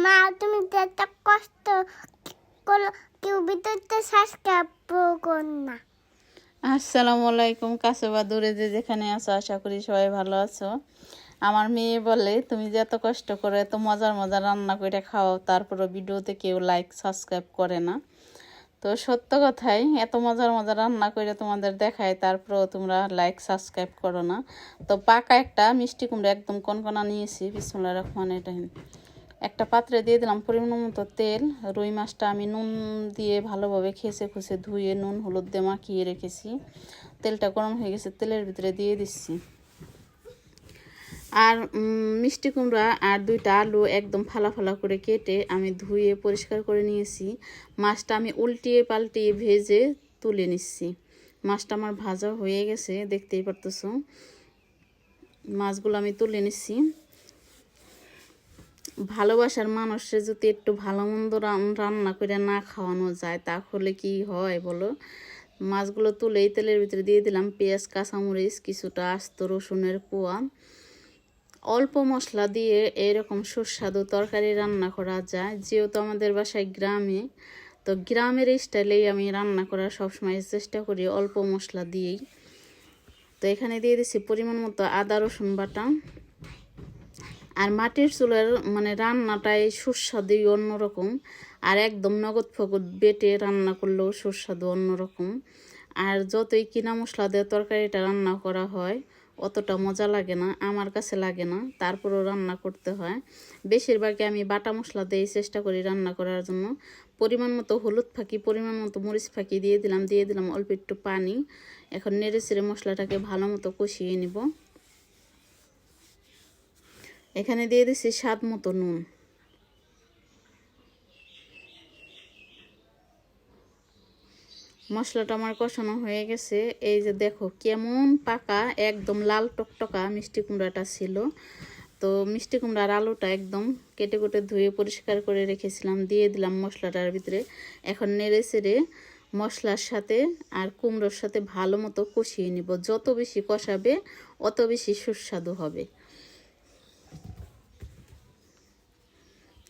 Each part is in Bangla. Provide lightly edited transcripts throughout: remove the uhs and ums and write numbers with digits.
মা তুমি তো এত কষ্ট করো, কেউ ভিতরতে সাবস্ক্রাইব কর না। আসসালামু আলাইকুম। কাছে বা দূরে যে যেখানে আছো, আশা করি সবাই ভালো আছো। আমার মেয়ে বলে তুমি যে এত কষ্ট করে এত মজার মজার রান্না করে খাও, তারপরে ভিডিওতে কেউ লাইক সাবস্ক্রাইব করে না। তো সত্য কথাই, এত মজার মজার রান্না করে তোমাদের দেখায়, তারপরেও তোমরা লাইক সাবস্ক্রাইব করো না। তো পাকা একটা মিষ্টি কুমড়া একদম কনকনা নিয়েছি। বিসমিল্লাহির রহমানির রহিম। একটা পাত্রে দিয়ে দিলাম পরিমাণ মতো তেল। রুই মাছটা আমি নুন দিয়ে ভালোভাবে খেসে খুসে ধুয়ে নুন হলুদ দিয়ে মাখিয়ে রেখেছি। তেলটা গরম হয়ে গেছে, তেলের ভিতরে দিয়ে দিচ্ছি। আর মিষ্টি কুমড়া আর 2টা আলু একদম ফালা ফালা করে কেটে আমি ধুয়ে পরিষ্কার করে নিয়েছি। মাছটা আমি উল্টিয়ে পাল্টিয়ে ভেজে তুলে নিচ্ছি। মাছটা আমার ভাজা হয়ে গেছে, দেখতেই পারতেছো। মাছগুলো আমি তুলে নিচ্ছি। ভালোবাসার মানুষের যদি একটু ভালো মন্দ রান্না করে না খাওয়ানো যায়, তাহলে কি হয় বলো। মাছগুলো তুলেই তেলের ভিতরে দিয়ে দিলাম পেঁয়াজ, কাঁচামরিচ, কিছুটা আস্ত রসুনের কোয়া। অল্প মশলা দিয়ে এরকম সুস্বাদু তরকারি রান্না করা যায়, যেহেতু আমাদের বাসায় গ্রামে। তো গ্রামের স্টাইলেই আমি রান্না করার সবসময় চেষ্টা করি, অল্প মশলা দিয়েই। তো এখানে দিয়ে দিচ্ছি পরিমাণ মতো আদা রসুন বাটা। আর মাটির চুলার মানে রান্নাটাই সুস্বাদুই অন্যরকম। আর একদম নগদ ফগদ বেটে রান্না করলেও সুস্বাদু অন্যরকম। আর যতই কিনা মশলা দিয়ে তরকারিটা রান্না করা হয়, অতটা মজা লাগে না, আমার কাছে লাগে না। তারপরেও রান্না করতে হয়। বেশিরভাগই আমি বাটা মশলা দিয়েই চেষ্টা করি রান্না করার জন্য। পরিমাণ মতো হলুদ ফাঁকি, পরিমাণ মতো মরিচ ফাঁকি দিয়ে দিলাম অল্প একটু পানি। এখন নেড়ে চেড়ে মশলাটাকে ভালো মতো কষিয়ে নিব। এখানে দিয়ে দিচ্ছি স্বাদ মতো নুন। মশলাটা আমার কষানো হয়ে গেছে। এই যে দেখো কেমন পাকা, একদম লাল টকটকা মিষ্টি কুমড়াটা ছিল। তো মিষ্টি কুমড়ার আলুটা একদম কেটে কেটে ধুয়ে পরিষ্কার করে রেখেছিলাম, দিয়ে দিলাম মশলাটার ভিতরে। এখন নেড়ে চেড়ে মশলার সাথে আর কুমড়োর সাথে ভালো মতো কষিয়ে নিব। যত বেশি কষাবে অত বেশি সুস্বাদু হবে।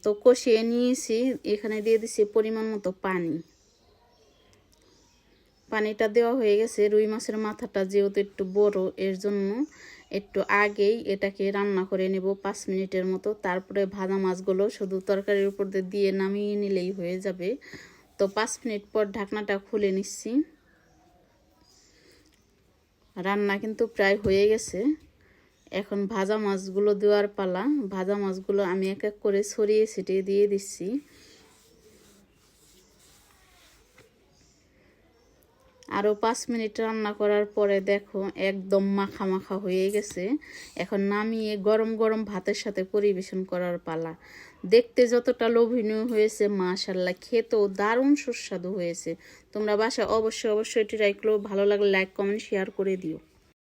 তো কষিয়ে নিয়েছি, এখানে দিয়ে দিচ্ছি পরিমাণ মতো পানি। পানিটা দেওয়া হয়ে গেছে। রুই মাছের মাথাটা যেহেতু একটু বড়, এর জন্য একটু আগেই এটাকে রান্না করে নেব 5 মিনিটের মতো। তারপরে ভাজা মাছগুলো শুধু তরকারির উপর দিয়ে নামিয়ে নিলেই হয়ে যাবে। তো 5 মিনিট পর ঢাকনাটা খুলে নিচ্ছি। রান্না কিন্তু প্রায় হয়ে গেছে। এখন ভাজা মাছগুলো দেওয়ার পালা। ভাজা মাছগুলো আমি এক এক করে ছড়িয়ে ছিটিয়ে দিয়ে দিচ্ছি। আরও 5 মিনিট রান্না করার পরে দেখো একদম মাখা মাখা হয়ে গেছে। এখন নামিয়ে গরম গরম ভাতের সাথে পরিবেশন করার পালা। দেখতে যতটা লোভনীয় হয়েছে, মাশাআল্লাহ খেতেও দারুণ সুস্বাদু হয়েছে। তোমরা বাসায় অবশ্যই ট্রাই করো। ভালো লাগলে লাইক কমেন্ট শেয়ার করে দিও।